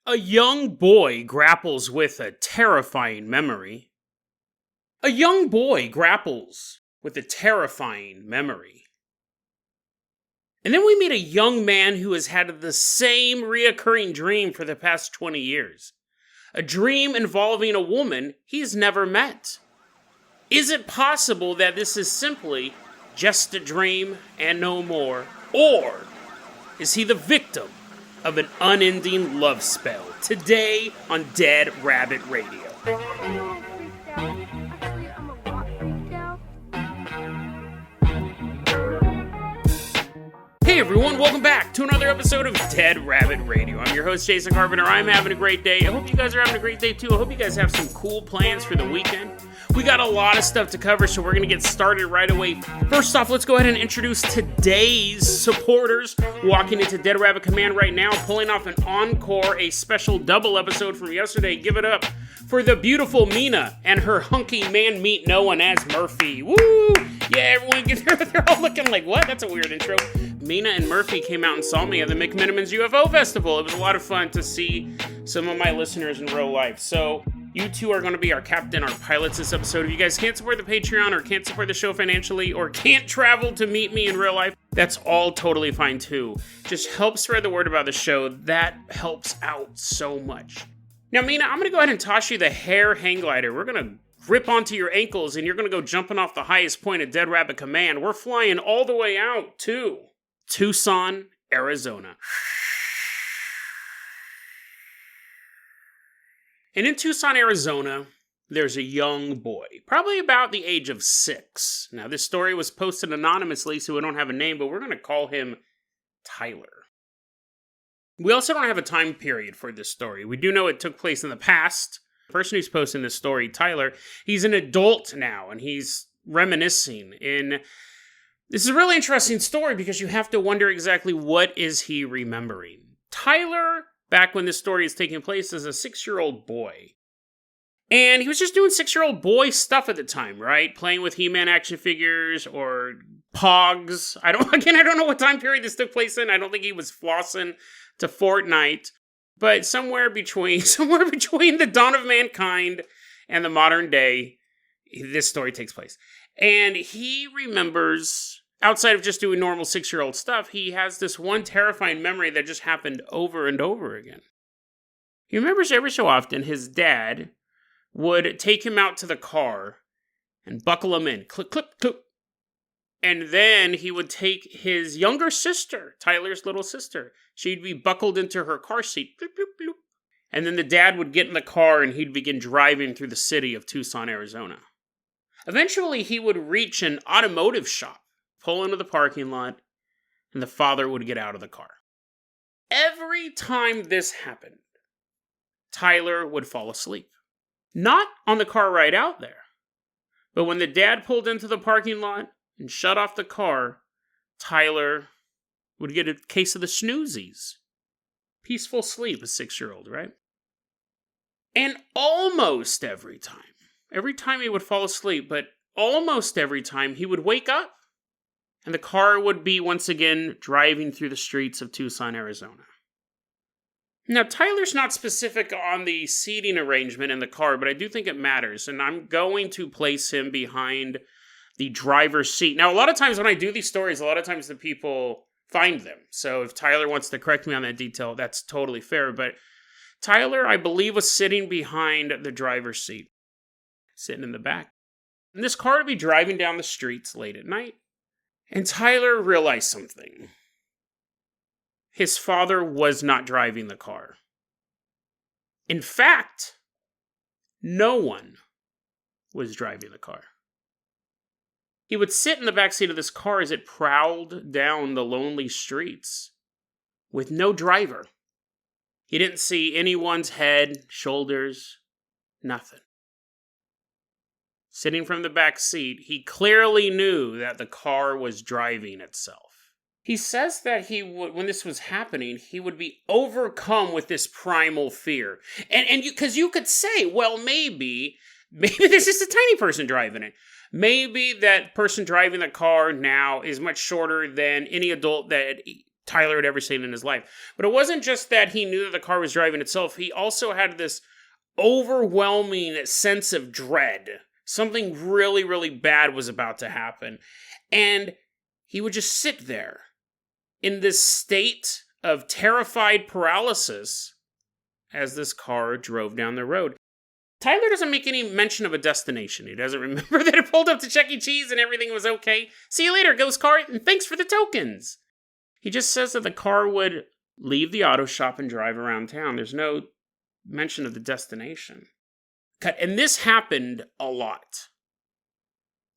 A young boy grapples with a terrifying memory. A young boy grapples with a terrifying memory. And then we meet a young man who has had the same reoccurring dream for the past 20 years. A dream involving a woman he's never met. Is it possible that this is simply just a dream and no more? Or is he the victim of an unending love spell? Today on Dead Rabbit Radio. Hey everyone, welcome back to another episode of Dead Rabbit Radio. I'm your host, Jason Carpenter. I'm having a great day. I hope you guys are having a great day too. I hope you guys have some cool plans for the weekend. We got a lot of stuff to cover, so we're going to get started right away. First off, let's go ahead and introduce today's supporters. Walking into Dead Rabbit Command right now, pulling off an encore, a special double episode from yesterday. Give it up for the beautiful Mina and her hunky man meat known as Murphy. Woo! Yeah, everyone, they're all looking like, what? That's a weird intro. Mina and Murphy came out and saw me at the McMinimans UFO Festival. It was a lot of fun to see some of my listeners in real life. So you two are going to be our captain, our pilots this episode. If you guys can't support the Patreon or can't support the show financially or can't travel to meet me in real life, that's all totally fine too. Just help spread the word about the show. That helps out so much. Now, Mina, I'm going to go ahead and toss you the hair hang glider. We're going to grip onto your ankles and you're going to go jumping off the highest point of Dead Rabbit Command. We're flying all the way out to Tucson, Arizona. And in Tucson, Arizona, there's a young boy, probably about the age of 6. Now, this story was posted anonymously, so we don't have a name, but we're going to call him Tyler. We also don't have a time period for this story. We do know it took place in the past. The person who's posting this story, Tyler, he's an adult now, and he's reminiscing in... This is a really interesting story because you have to wonder exactly what is he remembering. Tyler, back when this story is taking place, is a 6-year-old boy. And he was just doing 6-year-old boy stuff at the time, right? Playing with He-Man action figures or Pogs. I don't know what time period this took place in. I don't think he was flossing to Fortnite. But somewhere between the dawn of mankind and the modern day, this story takes place. And he remembers, outside of just doing normal 6-year-old stuff, he has this one terrifying memory that just happened over and over again. He remembers every so often his dad would take him out to the car and buckle him in. Click, click, click. And then he would take his younger sister, Tyler's little sister. She'd be buckled into her car seat. Bloop, bloop, bloop. And then the dad would get in the car and he'd begin driving through the city of Tucson, Arizona. Eventually, he would reach an automotive shop, pull into the parking lot, and the father would get out of the car. Every time this happened, Tyler would fall asleep. Not on the car ride out there, but when the dad pulled into the parking lot and shut off the car, Tyler would get a case of the snoozies. Peaceful sleep, a 6-year-old, right? And almost every time he would fall asleep, but almost every time he would wake up, and the car would be once again driving through the streets of Tucson, Arizona. Now, Tyler's not specific on the seating arrangement in the car, but I do think it matters, and I'm going to place him behind the driver's seat. Now, a lot of times when I do these stories, a lot of times the people find them, so if Tyler wants to correct me on that detail, that's totally fair, but Tyler, I believe, was sitting behind the driver's seat. Sitting in the back. And this car would be driving down the streets late at night. And Tyler realized something. His father was not driving the car. In fact, no one was driving the car. He would sit in the backseat of this car as it prowled down the lonely streets with no driver. He didn't see anyone's head, shoulders, nothing. Sitting from the back seat, he clearly knew that the car was driving itself. He says that when this was happening, he would be overcome with this primal fear. And because you could say, well, maybe there's just a tiny person driving it. Maybe that person driving the car now is much shorter than any adult that Tyler had ever seen in his life. But it wasn't just that he knew that the car was driving itself. He also had this overwhelming sense of dread. Something really, really bad was about to happen. And he would just sit there in this state of terrified paralysis as this car drove down the road. Tyler doesn't make any mention of a destination. He doesn't remember that it pulled up to Chuck E. Cheese and everything was okay. See you later, ghost car, and thanks for the tokens. He just says that the car would leave the auto shop and drive around town. There's no mention of the destination. And this happened a lot.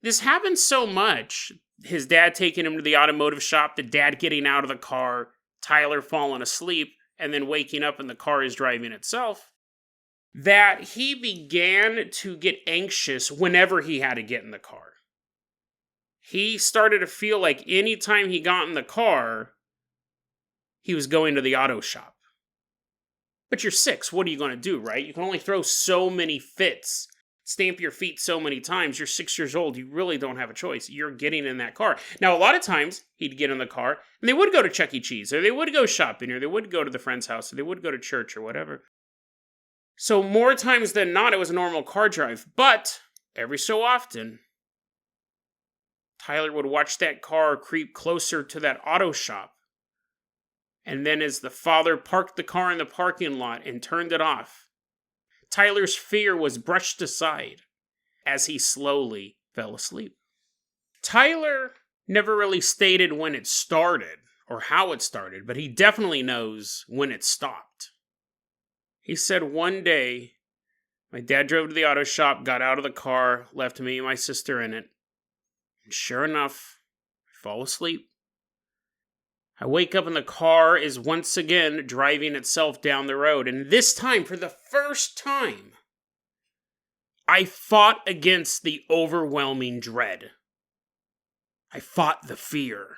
This happened so much. His dad taking him to the automotive shop, the dad getting out of the car, Tyler falling asleep, and then waking up and the car is driving itself, that he began to get anxious whenever he had to get in the car. He started to feel like anytime he got in the car, he was going to the auto shop. But you're 6, what are you going to do, right? You can only throw so many fits, stamp your feet so many times. You're 6 years old, you really don't have a choice. You're getting in that car. Now, a lot of times, he'd get in the car, and they would go to Chuck E. Cheese, or they would go shopping, or they would go to the friend's house, or they would go to church, or whatever. So more times than not, it was a normal car drive. But every so often, Tyler would watch that car creep closer to that auto shop. And then as the father parked the car in the parking lot and turned it off, Tyler's fear was brushed aside as he slowly fell asleep. Tyler never really stated when it started or how it started, but he definitely knows when it stopped. He said one day, my dad drove to the auto shop, got out of the car, left me and my sister in it. And sure enough, I fall asleep. I wake up and the car is once again driving itself down the road. And this time, for the first time, I fought against the overwhelming dread. I fought the fear.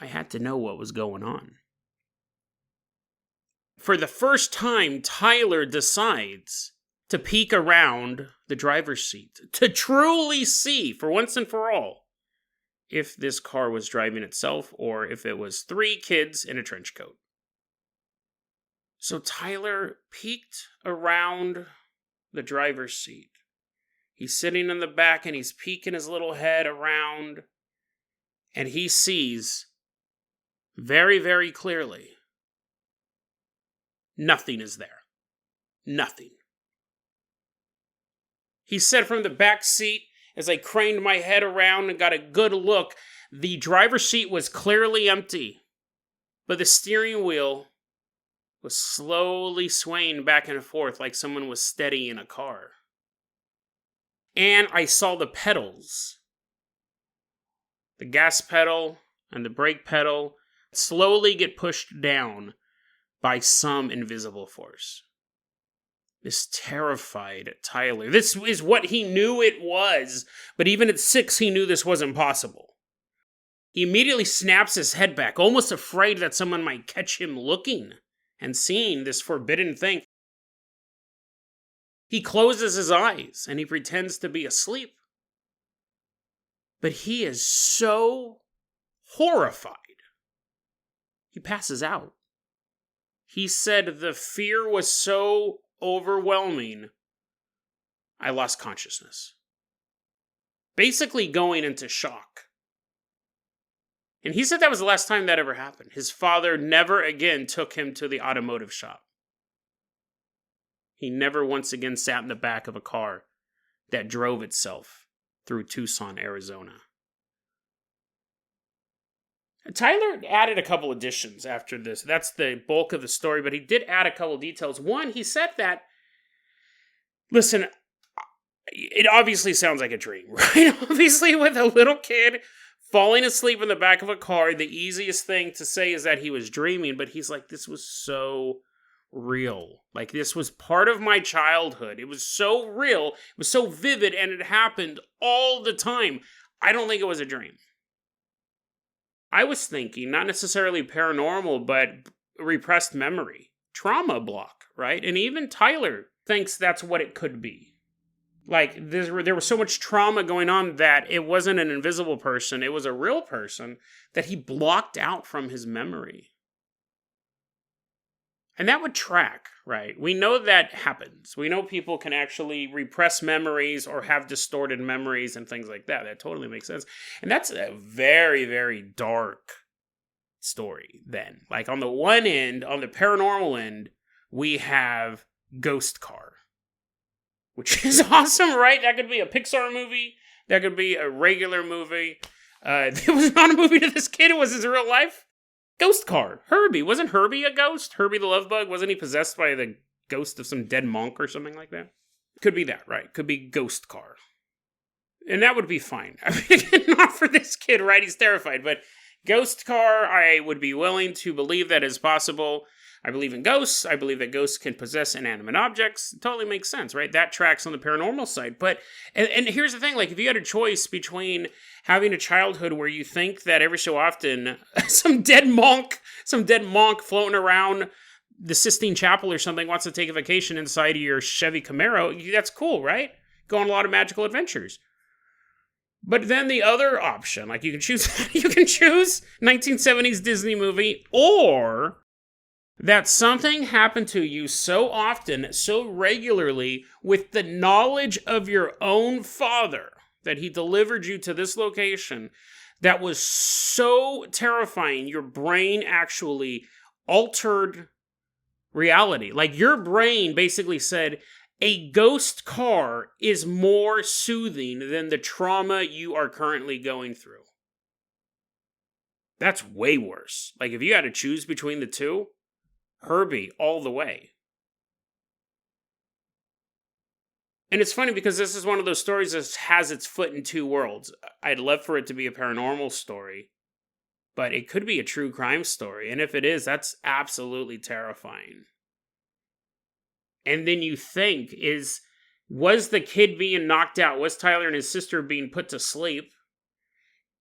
I had to know what was going on. For the first time, Tyler decides to peek around the driver's seat, to truly see, for once and for all, if this car was driving itself or if it was 3 kids in a trench coat. So Tyler peeked around the driver's seat. He's sitting in the back and he's peeking his little head around, and he sees very, very clearly nothing is there. Nothing. He said from the back seat, as I craned my head around and got a good look, the driver's seat was clearly empty, but the steering wheel was slowly swaying back and forth like someone was steadying a car. And I saw the pedals, the gas pedal and the brake pedal, slowly get pushed down by some invisible force. This terrified Tyler. This is what he knew it was, but even at 6, he knew this wasn't possible. He immediately snaps his head back, almost afraid that someone might catch him looking and seeing this forbidden thing. He closes his eyes and he pretends to be asleep. But he is so horrified, he passes out. He said the fear was so overwhelming, I lost consciousness. Basically going into shock. And he said that was the last time that ever happened. His father never again took him to the automotive shop. He never once again sat in the back of a car that drove itself through Tucson, Arizona. Tyler added a couple additions after this. That's the bulk of the story, but he did add a couple details. One, he said that, listen, it obviously sounds like a dream, right? Obviously, with a little kid falling asleep in the back of a car, the easiest thing to say is that he was dreaming, but he's like, this was so real. Like, this was part of my childhood. It was so real, it was so vivid, and it happened all the time. I don't think it was a dream. I was thinking, not necessarily paranormal, but repressed memory. Trauma block, right? And even Tyler thinks that's what it could be. Like, there was so much trauma going on that it wasn't an invisible person, it was a real person that he blocked out from his memory. And that would track, right? We know that happens. We know people can actually repress memories or have distorted memories and things like that. That totally makes sense. And that's a very, very dark story then. Like, on the one end, on the paranormal end, we have Ghost Car, which is awesome, right? That could be a Pixar movie. That could be a regular movie. It was not a movie to this kid. It was his real life. Ghost Car. Herbie. Wasn't Herbie a ghost? Herbie the Love Bug? Wasn't he possessed by the ghost of some dead monk or something like that? Could be that, right? Could be Ghost Car. And that would be fine. I mean, not for this kid, right? He's terrified. But Ghost Car, I would be willing to believe that is possible. I believe in ghosts. I believe that ghosts can possess inanimate objects. It totally makes sense, right? That tracks on the paranormal side. But, and here's the thing, like, if you had a choice between having a childhood where you think that every so often some dead monk floating around the Sistine Chapel or something wants to take a vacation inside of your Chevy Camaro, that's cool, right? Go on a lot of magical adventures. But then the other option, like, you can choose 1970s Disney movie, or that something happened to you so often, so regularly, with the knowledge of your own father, that he delivered you to this location, that was so terrifying, your brain actually altered reality. Like, your brain basically said, a ghost car is more soothing than the trauma you are currently going through. That's way worse. Like, if you had to choose between the two, Herbie all the way. And it's funny because this is one of those stories that has its foot in two worlds. I'd love for it to be a paranormal story, but it could be a true crime story. And if it is, that's absolutely terrifying. And then you think, was the kid being knocked out? Was Tyler and his sister being put to sleep?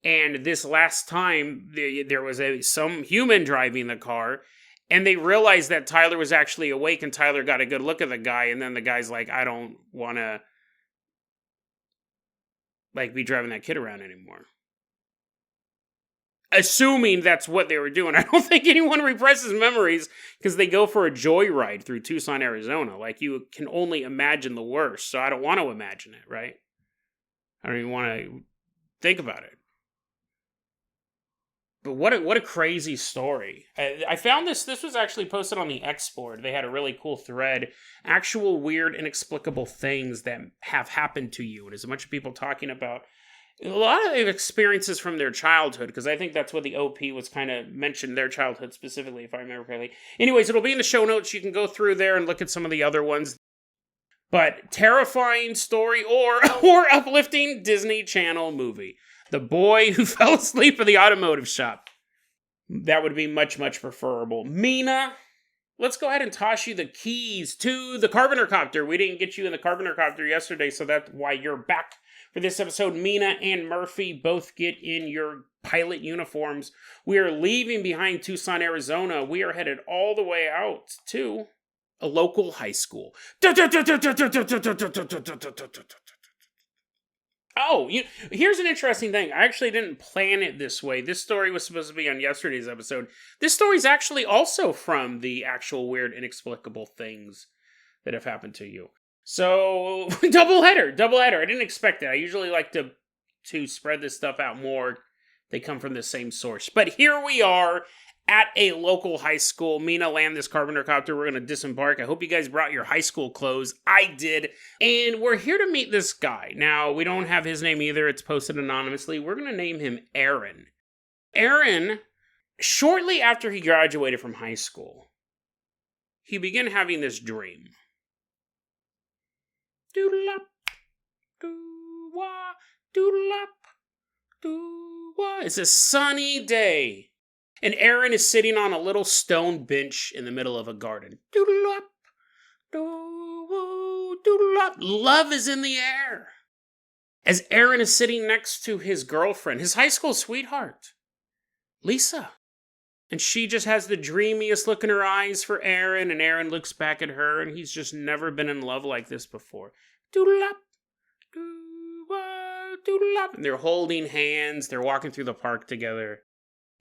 And this last time, there was some human driving the car, and they realized that Tyler was actually awake, and Tyler got a good look at the guy, and then the guy's like, I don't want to, like, be driving that kid around anymore. Assuming that's what they were doing. I don't think anyone represses memories because they go for a joyride through Tucson, Arizona. Like, you can only imagine the worst, so I don't want to imagine it, right? I don't even want to think about it. But what a crazy story. I found this was actually posted on the X board. They had a really cool thread. Actual weird, inexplicable things that have happened to you. And there's a bunch of people talking about a lot of experiences from their childhood, because I think that's what the OP was kind of mentioned, their childhood specifically, if I remember correctly. Anyways, it'll be in the show notes. You can go through there and look at some of the other ones. But terrifying story or uplifting Disney Channel movie. The boy who fell asleep in the automotive shop. That would be much, much preferable. Mina, let's go ahead and toss you the keys to the Carpenter Copter. We didn't get you in the Carpenter Copter yesterday, so that's why you're back for this episode. Mina and Murphy both get in your pilot uniforms. We are leaving behind Tucson, Arizona. We are headed all the way out to a local high school. Oh, here's an interesting thing. I actually didn't plan it this way. This story was supposed to be on yesterday's episode. This story is actually also from the actual weird, inexplicable things that have happened to you. So, double header. I didn't expect that. I usually like to spread this stuff out more. They come from the same source. But here we are at a local high school. Mina, land this Carpenter Copter. We're going to disembark. I hope you guys brought your high school clothes. I did. And we're here to meet this guy. Now, we don't have his name either. It's posted anonymously. We're going to name him Aaron. Aaron, shortly after he graduated from high school, he began having this dream. Doodle-up, doo-wah, doodle-up, doo-wah. It's a sunny day. And Aaron is sitting on a little stone bench in the middle of a garden. Doodle-up, doo-woo, doodle-up. Love is in the air. As Aaron is sitting next to his girlfriend, his high school sweetheart, Lisa. And she just has the dreamiest look in her eyes for Aaron, and Aaron looks back at her, and he's just never been in love like this before. Doodle-up, And they're holding hands. They're walking through the park together,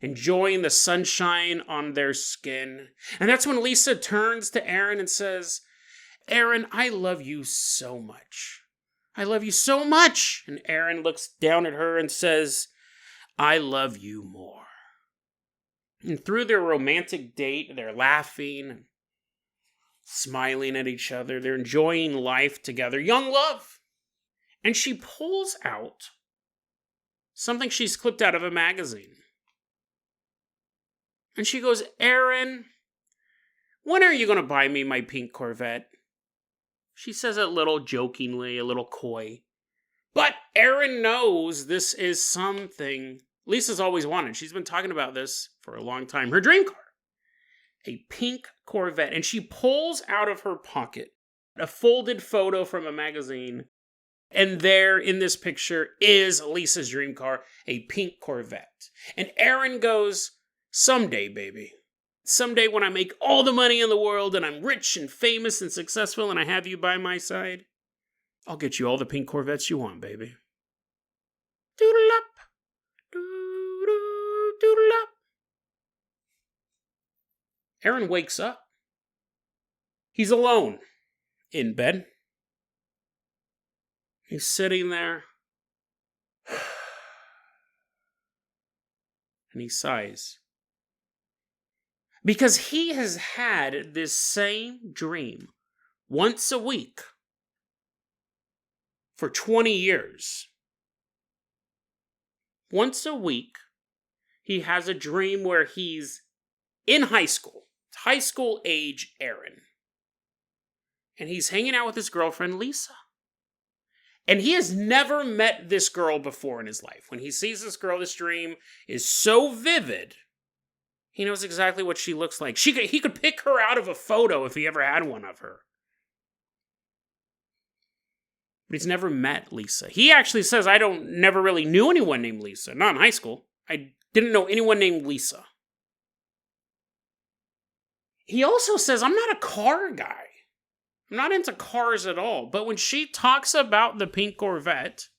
enjoying the sunshine on their skin. And that's when Lisa turns to Aaron and says, Aaron, I love you so much. I love you so much. And Aaron looks down at her and says, I love you more. And through their romantic date, they're laughing and smiling at each other. They're enjoying life together. Young love. And she pulls out something she's clipped out of a magazine. And she goes, Aaron, when are you going to buy me my pink Corvette? She says it a little jokingly, a little coy. But Aaron knows this is something Lisa's always wanted. She's been talking about this for a long time. Her dream car. A pink Corvette. And she pulls out of her pocket a folded photo from a magazine. And there in this picture is Lisa's dream car, a pink Corvette. And Aaron goes, someday, baby. Someday when I make all the money in the world and I'm rich and famous and successful and I have you by my side, I'll get you all the pink Corvettes you want, baby. Doodle up. Doodle, doodle up. Aaron wakes up. He's alone in bed. He's sitting there. And he sighs. Because he has had this same dream once a week for 20 years. Once a week, he has a dream where he's in high school age Aaron. And he's hanging out with his girlfriend, Lisa. And he has never met this girl before in his life. When he sees this girl, this dream is so vivid. He knows exactly what she looks like. He could pick her out of a photo if he ever had one of her. But he's never met Lisa. He actually says, I never really knew anyone named Lisa. Not in high school. I didn't know anyone named Lisa. He also says, I'm not a car guy. I'm not into cars at all. But when she talks about the pink Corvette,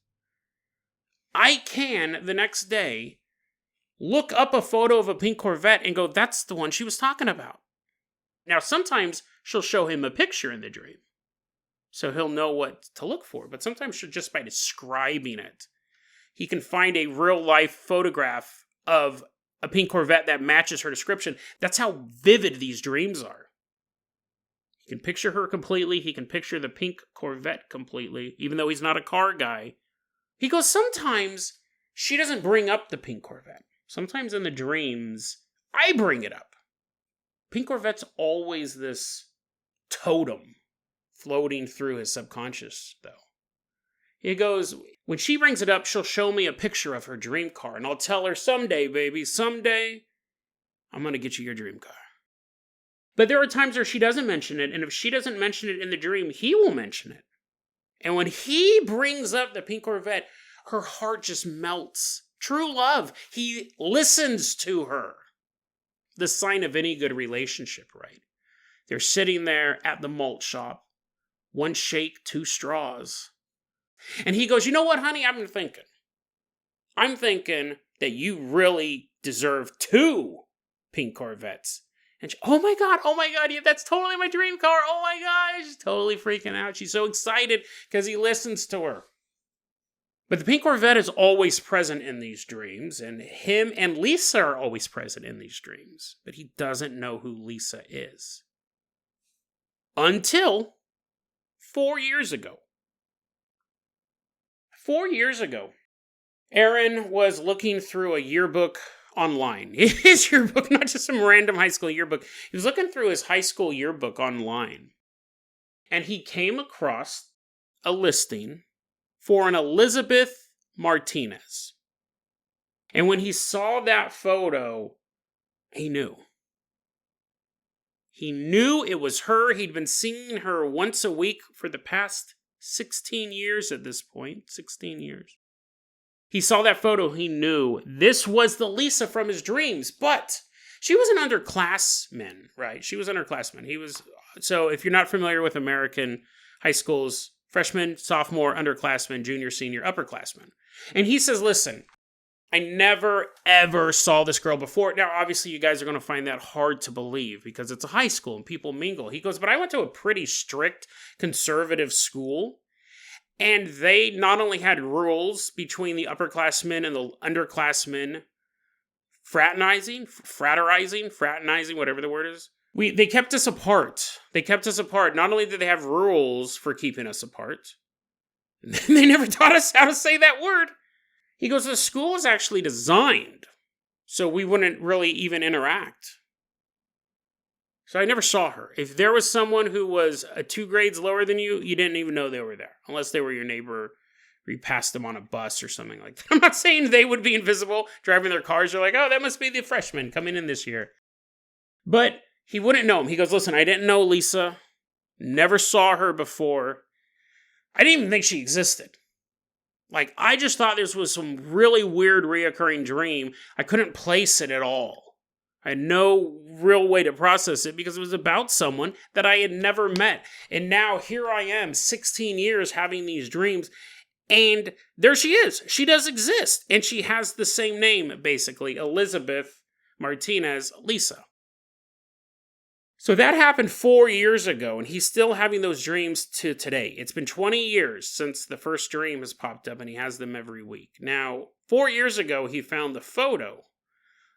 I can, the next day, look up a photo of a pink Corvette and go, that's the one she was talking about. Now, sometimes she'll show him a picture in the dream, so he'll know what to look for. But sometimes just by describing it, he can find a real-life photograph of a pink Corvette that matches her description. That's how vivid these dreams are. He can picture her completely. He can picture the pink Corvette completely, even though he's not a car guy. He goes, sometimes she doesn't bring up the pink Corvette. Sometimes in the dreams, I bring it up. Pink Corvette's always this totem floating through his subconscious, though. He goes, when she brings it up, she'll show me a picture of her dream car, and I'll tell her, someday, baby, someday, I'm going to get you your dream car. But there are times where she doesn't mention it, and if she doesn't mention it in the dream, he will mention it. And when he brings up the pink Corvette, her heart just melts. True love. He listens to her. The sign of any good relationship, right? They're sitting there at the malt shop. One shake, two straws. And he goes, you know what, honey? I'm thinking that you really deserve 2 pink Corvettes. And she, oh my God, yeah, that's totally my dream car. Oh my God, she's totally freaking out. She's so excited because he listens to her. But the pink Corvette is always present in these dreams, and him and Lisa are always present in these dreams. But he doesn't know who Lisa is. Until 4 years ago. 4 years ago, Aaron was looking through a yearbook online. His yearbook, not just some random high school yearbook. He was looking through his high school yearbook online. And he came across a listing for an Elizabeth Martinez. And when he saw that photo, he knew. He knew it was her. He'd been seeing her once a week for the past 16 years at this point. 16 years. He saw that photo. He knew this was the Lisa from his dreams. But she was an underclassman, right? She was underclassman. So if you're not familiar with American high schools, freshman, sophomore, underclassmen, junior, senior, upperclassmen. And he says, listen, I never, ever saw this girl before. Now, obviously, you guys are going to find that hard to believe because it's a high school and people mingle. He goes, but I went to a pretty strict conservative school, and they not only had rules between the upperclassmen and the underclassmen fraternizing, whatever the word is. They kept us apart. Not only did they have rules for keeping us apart, they never taught us how to say that word. He goes, the school is actually designed so we wouldn't really even interact. So I never saw her. If there was someone who was 2 grades lower than you, you didn't even know they were there. Unless they were your neighbor, or you passed them on a bus or something like that. I'm not saying they would be invisible, driving their cars. You're like, oh, that must be the freshman coming in this year. But he wouldn't know him. He goes, listen, I didn't know Lisa. Never saw her before. I didn't even think she existed. Like, I just thought this was some really weird reoccurring dream. I couldn't place it at all. I had no real way to process it because it was about someone that I had never met. And now here I am, 16 years having these dreams. And there she is. She does exist. And she has the same name, basically, Elizabeth Martinez Lisa. So that happened 4 years ago, and he's still having those dreams to today. It's been 20 years since the first dream has popped up, and he has them every week. Now, 4 years ago, he found the photo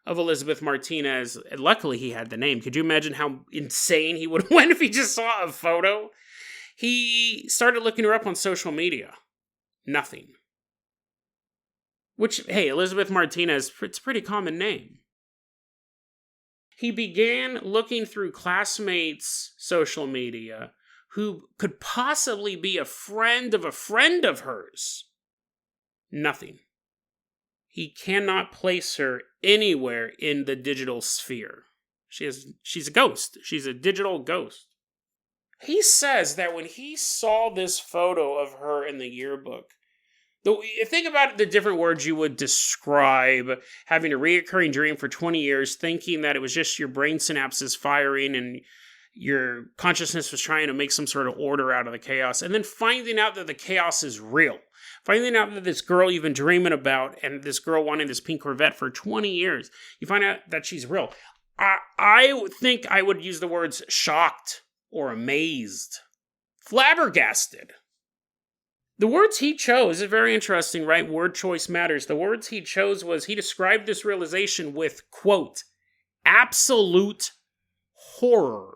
of Elizabeth Martinez, and luckily he had the name. Could you imagine how insane he would have went if he just saw a photo? He started looking her up on social media. Nothing. Which, hey, Elizabeth Martinez, it's a pretty common name. He began looking through classmates' social media who could possibly be a friend of hers. Nothing. He cannot place her anywhere in the digital sphere. She's a ghost. She's a digital ghost. He says that when he saw this photo of her in the yearbook, think about the different words you would describe having a reoccurring dream for 20 years, thinking that it was just your brain synapses firing and your consciousness was trying to make some sort of order out of the chaos, and then finding out that the chaos is real. Finding out that this girl you've been dreaming about and this girl wanting this pink Corvette for 20 years, you find out that she's real. I think I would use the words shocked or amazed, flabbergasted. The words he chose is very interesting, right? Word choice matters. The words he chose was, he described this realization with, quote, absolute horror.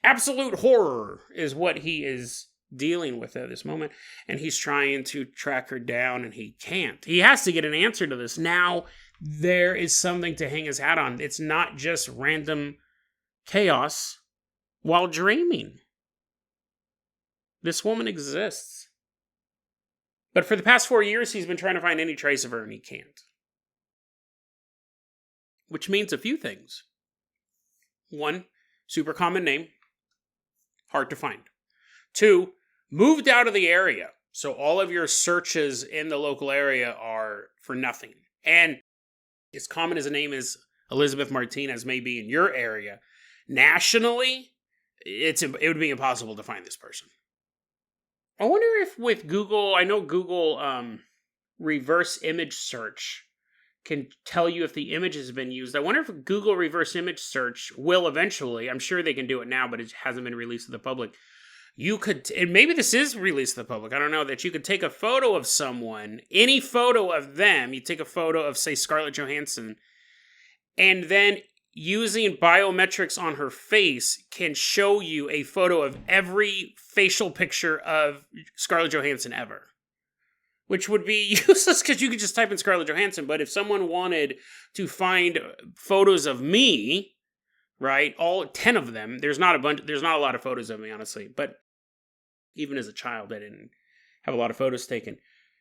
Absolute horror is what he is dealing with at this moment. And he's trying to track her down, and he can't. He has to get an answer to this. Now, there is something to hang his hat on. It's not just random chaos while dreaming. This woman exists. But for the past 4 years, he's been trying to find any trace of her, and he can't. Which means a few things. One, super common name. Hard to find. Two, moved out of the area. So all of your searches in the local area are for nothing. And as common as a name as Elizabeth Martinez may be in your area, nationally, it would be impossible to find this person. I wonder if with Google, I know Google reverse image search can tell you if the image has been used. I wonder if Google reverse image search will eventually, I'm sure they can do it now, but it hasn't been released to the public. You could, and maybe this is released to the public, I don't know, that you could take a photo of someone, any photo of them, you take a photo of, say, Scarlett Johansson, and then using biometrics on her face can show you a photo of every facial picture of Scarlett Johansson ever. Which would be useless because you could just type in Scarlett Johansson. But if someone wanted to find photos of me, right, all 10 of them, there's not a lot of photos of me, honestly. But even as a child, I didn't have a lot of photos taken.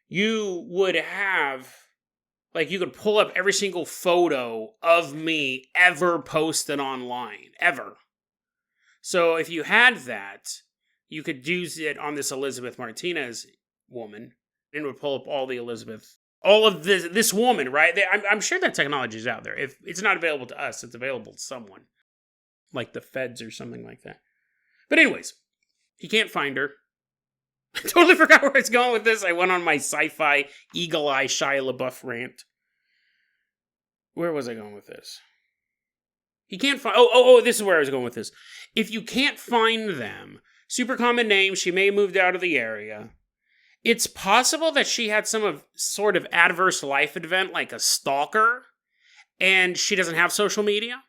You would have, like, you could pull up every single photo of me ever posted online, ever. So if you had that, you could use it on this Elizabeth Martinez woman, and would pull up all of this woman, right? I'm sure that technology is out there. If it's not available to us, it's available to someone, like the feds or something like that. But anyways, He can't find her. I totally forgot where I was going with this. I went on my sci-fi eagle eye Shia LaBeouf rant. Where was I going with this? He can't find... this is where I was going with this. If you can't find them, super common name, she may have moved out of the area. It's possible that she had sort of adverse life event, like a stalker, and she doesn't have social media,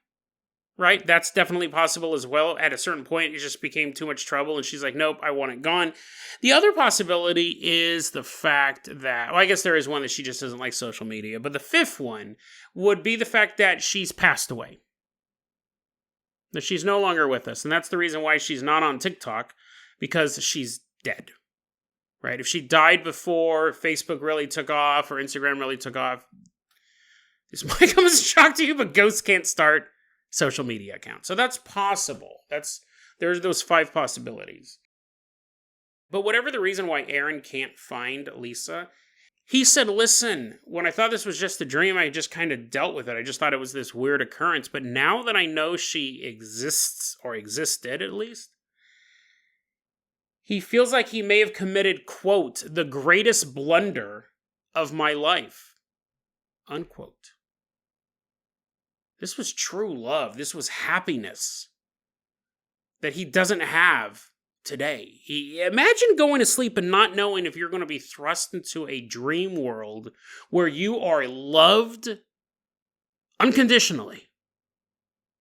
right? That's definitely possible as well. At a certain point, it just became too much trouble, and she's like, nope, I want it gone. The other possibility is the fact that... Well, I guess there is one that she just doesn't like social media, but the fifth one would be the fact that she's passed away. That she's no longer with us. And that's the reason why she's not on TikTok, because she's dead. Right? If she died before Facebook really took off or Instagram really took off, this might come as a shock to you, but ghosts can't start social media accounts. So that's possible. There's those 5 possibilities. But whatever the reason why Aaron can't find Lisa, he said, listen, when I thought this was just a dream, I just kind of dealt with it. I just thought it was this weird occurrence. But now that I know she exists, or existed at least, he feels like he may have committed, quote, the greatest blunder of my life, unquote. This was true love. This was happiness that he doesn't have today. Imagine going to sleep and not knowing if you're going to be thrust into a dream world where you are loved unconditionally.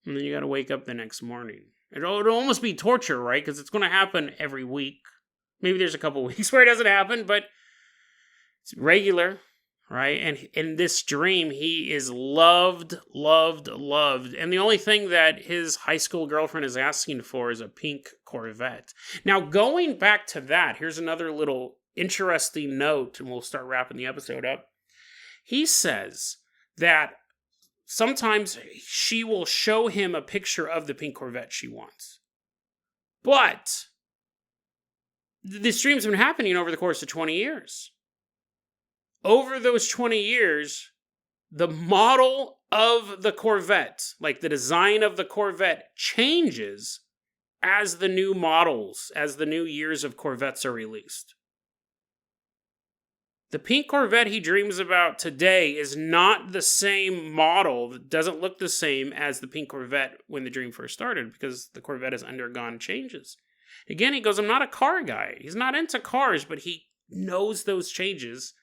And then you got to wake up the next morning. It'll almost be torture, right? Because it's going to happen every week. Maybe there's a couple weeks where it doesn't happen, but it's regular, right? And in this dream, he is loved, loved, loved. And the only thing that his high school girlfriend is asking for is a pink Corvette. Now, going back to that, here's another little interesting note, and we'll start wrapping the episode up. He says that sometimes she will show him a picture of the pink Corvette she wants. But this dream's been happening over the course of 20 years. Over those 20 years, the model of the Corvette, like the design of the Corvette, changes as the new models, as the new years of Corvettes are released. The pink Corvette he dreams about today is not the same model. It doesn't look the same as the pink Corvette when the dream first started, because the Corvette has undergone changes. Again, he goes, I'm not a car guy. He's not into cars, but he knows those changes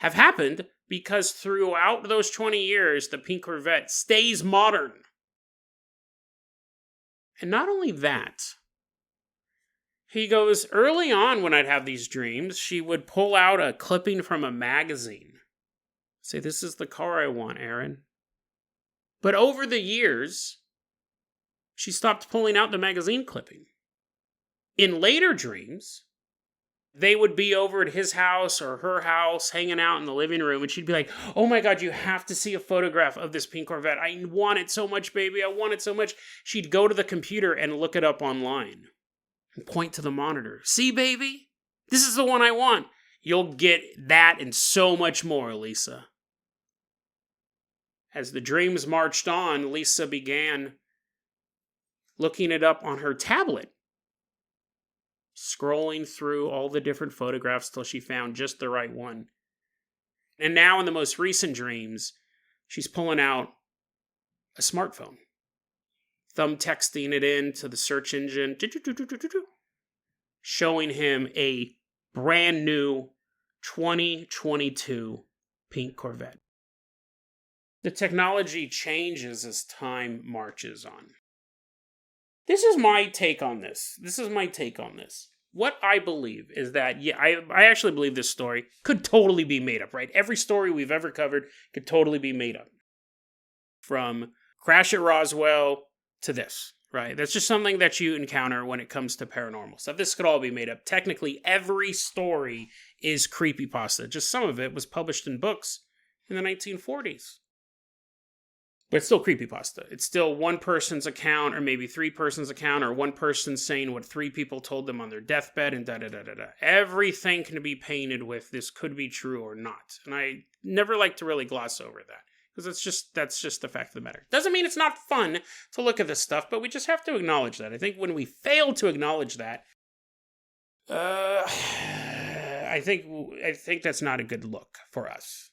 have happened because throughout those 20 years, the pink Corvette stays modern. And not only that, he goes, early on when I'd have these dreams, she would pull out a clipping from a magazine. Say, this is the car I want, Aaron. But over the years, she stopped pulling out the magazine clipping. In later dreams, they would be over at his house or her house, hanging out in the living room, and she'd be like, oh my God, you have to see a photograph of this pink Corvette. I want it so much, baby. I want it so much. She'd go to the computer and look it up online and point to the monitor. See, baby? This is the one I want. You'll get that and so much more, Lisa. As the dreams marched on, Lisa began looking it up on her tablet, scrolling through all the different photographs till she found just the right one. And now in the most recent dreams, she's pulling out a smartphone, thumb texting it into the search engine, showing him a brand new 2022 pink Corvette. The technology changes as time marches on. This is my take on this. What I believe is that, I actually believe this story could totally be made up, right? Every story we've ever covered could totally be made up. From Crash at Roswell to this, right? That's just something that you encounter when it comes to paranormal stuff. This could all be made up. Technically, every story is creepypasta. Just some of it was published in books in the 1940s. But it's still creepypasta. It's still one person's account, or maybe 3 persons' account, or one person saying what 3 people told them on their deathbed, and da-da-da-da-da. Everything can be painted with this could be true or not. And I never like to really gloss over that, because that's just the fact of the matter. Doesn't mean it's not fun to look at this stuff, but we just have to acknowledge that. I think when we fail to acknowledge that, I think that's not a good look for us.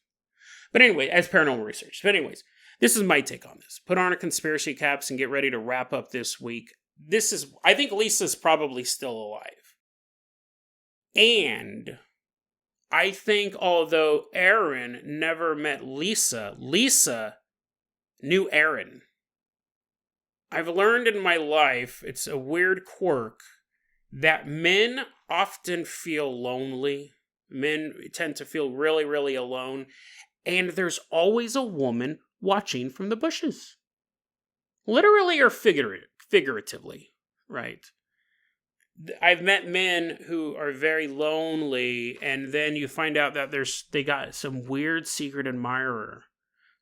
But anyway, as paranormal research. But anyways, this is my take on this. Put on our conspiracy caps and get ready to wrap up this week. I think Lisa's probably still alive. And I think although Aaron never met Lisa, Lisa knew Aaron. I've learned in my life, it's a weird quirk, that men often feel lonely. Men tend to feel really, really alone. And there's always a woman watching from the bushes. Literally or figuratively, right? I've met men who are very lonely, and then you find out that they got some weird secret admirer.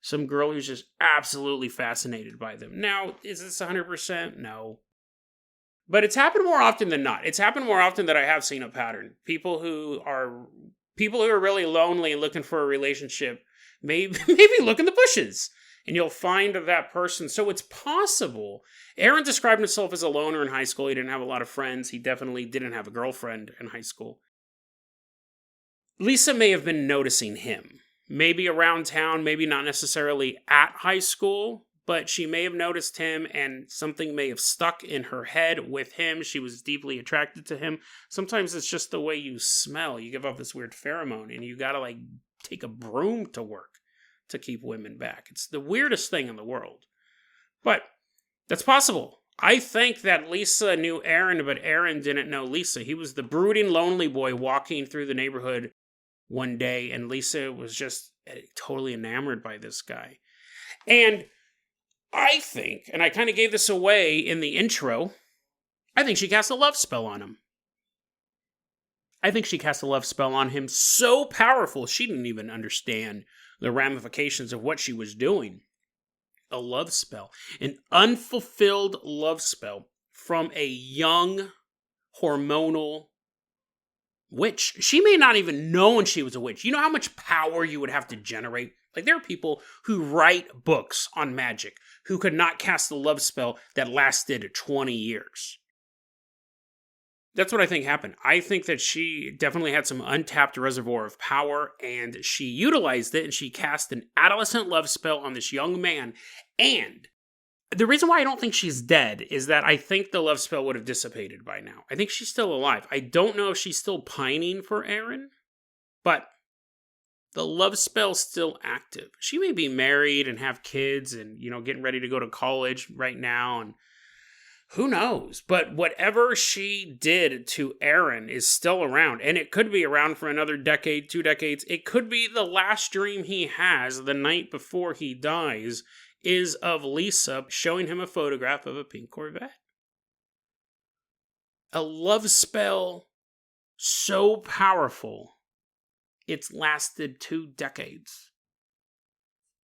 Some girl who's just absolutely fascinated by them. Now, is this 100%? No. But it's happened more often than not. It's happened more often that I have seen a pattern. People who are really lonely and looking for a relationship maybe look in the bushes. And you'll find that person. So it's possible. Aaron described himself as a loner in high school. He didn't have a lot of friends. He definitely didn't have a girlfriend in high school. Lisa may have been noticing him. Maybe around town, maybe not necessarily at high school, but she may have noticed him and something may have stuck in her head with him. She was deeply attracted to him. Sometimes it's just the way you smell. You give off this weird pheromone and you gotta take a broom to work to keep women back. It's the weirdest thing in the world. But that's possible. I think that Lisa knew Aaron, but Aaron didn't know Lisa. He was the brooding, lonely boy walking through the neighborhood one day, and Lisa was just totally enamored by this guy. And I think, and I kind of gave this away in the intro, I think she cast a love spell on him. I think she cast a love spell on him so powerful, she didn't even understand the ramifications of what she was doing. A love spell. An unfulfilled love spell from a young, hormonal witch. She may not even known she was a witch. You know how much power you would have to generate? There are people who write books on magic who could not cast a love spell that lasted 20 years. That's what I think happened. I think that she definitely had some untapped reservoir of power, and she utilized it, and she cast an adolescent love spell on this young man. And the reason why I don't think she's dead is that I think the love spell would have dissipated by now. I think she's still alive. I don't know if she's still pining for Aaron, but the love spell's still active. She may be married and have kids and, getting ready to go to college right now, and who knows? But whatever she did to Aaron is still around, and it could be around for another decade, 2 decades. It could be the last dream he has the night before he dies is of Lisa showing him a photograph of a pink Corvette. A love spell so powerful, it's lasted 2 decades.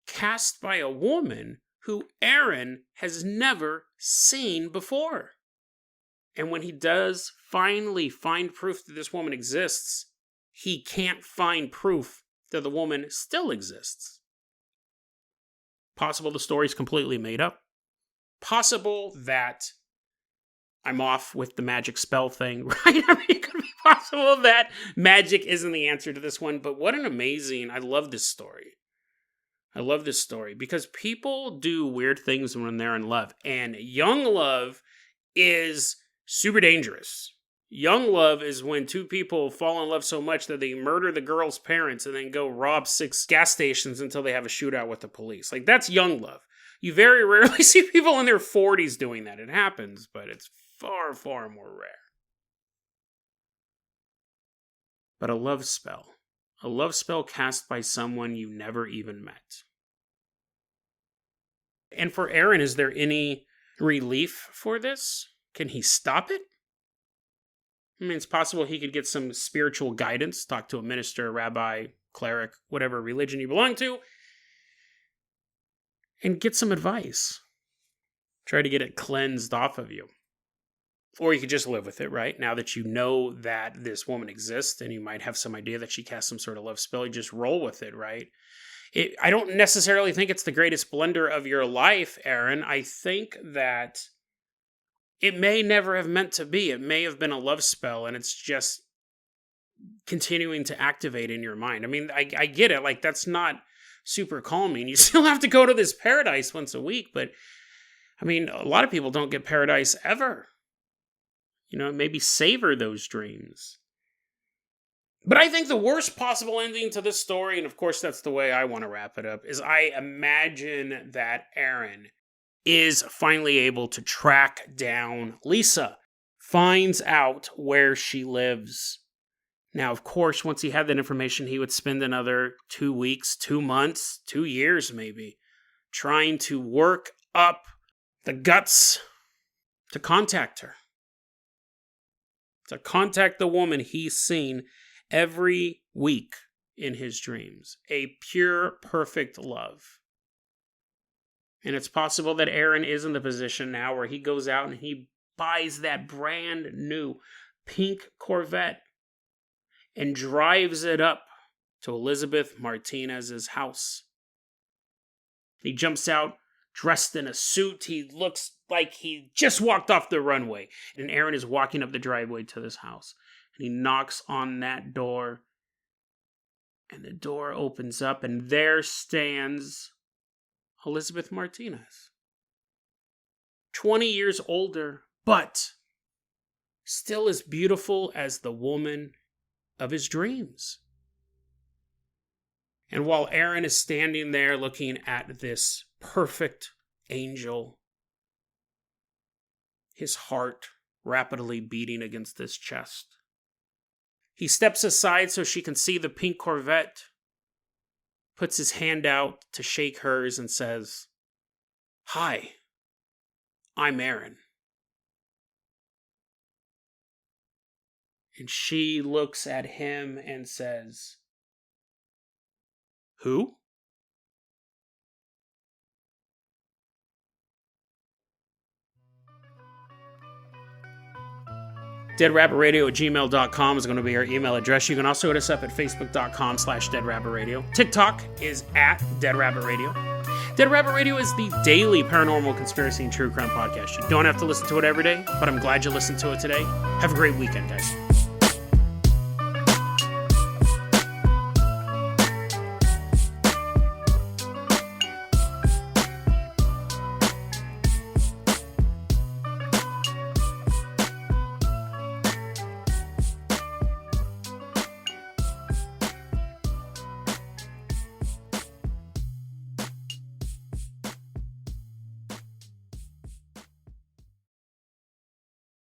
Cast by a woman who Aaron has never seen before. And when he does finally find proof that this woman exists, he can't find proof that the woman still exists. Possible the story's completely made up. Possible that I'm off with the magic spell thing, right? It could be possible that magic isn't the answer to this one, but what an amazing, I love this story. I love this story because people do weird things when they're in love, and young love is super dangerous. Young love is when 2 people fall in love so much that they murder the girl's parents and then go rob 6 gas stations until they have a shootout with the police. That's young love. You very rarely see people in their 40s doing that. It happens, but it's far, far more rare. But a love spell cast by someone you never even met. And for Aaron, is there any relief for this? Can he stop it? It's possible he could get some spiritual guidance, talk to a minister, rabbi, cleric, whatever religion you belong to, and get some advice. Try to get it cleansed off of you. Or you could just live with it, right? Now that you know that this woman exists and you might have some idea that she cast some sort of love spell, you just roll with it, right? I don't necessarily think it's the greatest blunder of your life, Aaron. I think that it may never have meant to be. It may have been a love spell, and it's just continuing to activate in your mind. I mean, I get it. Like, that's not super calming. You still have to go to this paradise once a week, but I mean, a lot of people don't get paradise ever. You know, maybe savor those dreams. But I think the worst possible ending to this story, and of course that's the way I want to wrap it up, is I imagine that Aaron is finally able to track down Lisa, finds out where she lives. Now, of course, once he had that information, he would spend another 2 weeks, 2 months, 2 years maybe, trying to work up the guts to contact her. To contact the woman he's seen every week in his dreams. A pure, perfect love. And it's possible that Aaron is in the position now where he goes out and he buys that brand new pink Corvette and drives it up to Elizabeth Martinez's house. He jumps out dressed in a suit. He looks like he just walked off the runway. And Aaron is walking up the driveway to this house. And he knocks on that door. And the door opens up, and there stands Elizabeth Martinez. 20 years older, but still as beautiful as the woman of his dreams. And while Aaron is standing there looking at this perfect angel, his heart rapidly beating against his chest, he steps aside so she can see the pink Corvette, puts his hand out to shake hers, and says, "Hi, I'm Aaron." And she looks at him and says, "Who?" deadrabbitradio@gmail.com is going to be our email address. You can also hit us up at facebook.com/deadrabbitradio. TikTok is at deadrabbitradio. Dead Rabbit Radio is the daily paranormal conspiracy and true crime podcast. You don't have to listen to it every day, but I'm glad you listened to it today. Have a great weekend, guys.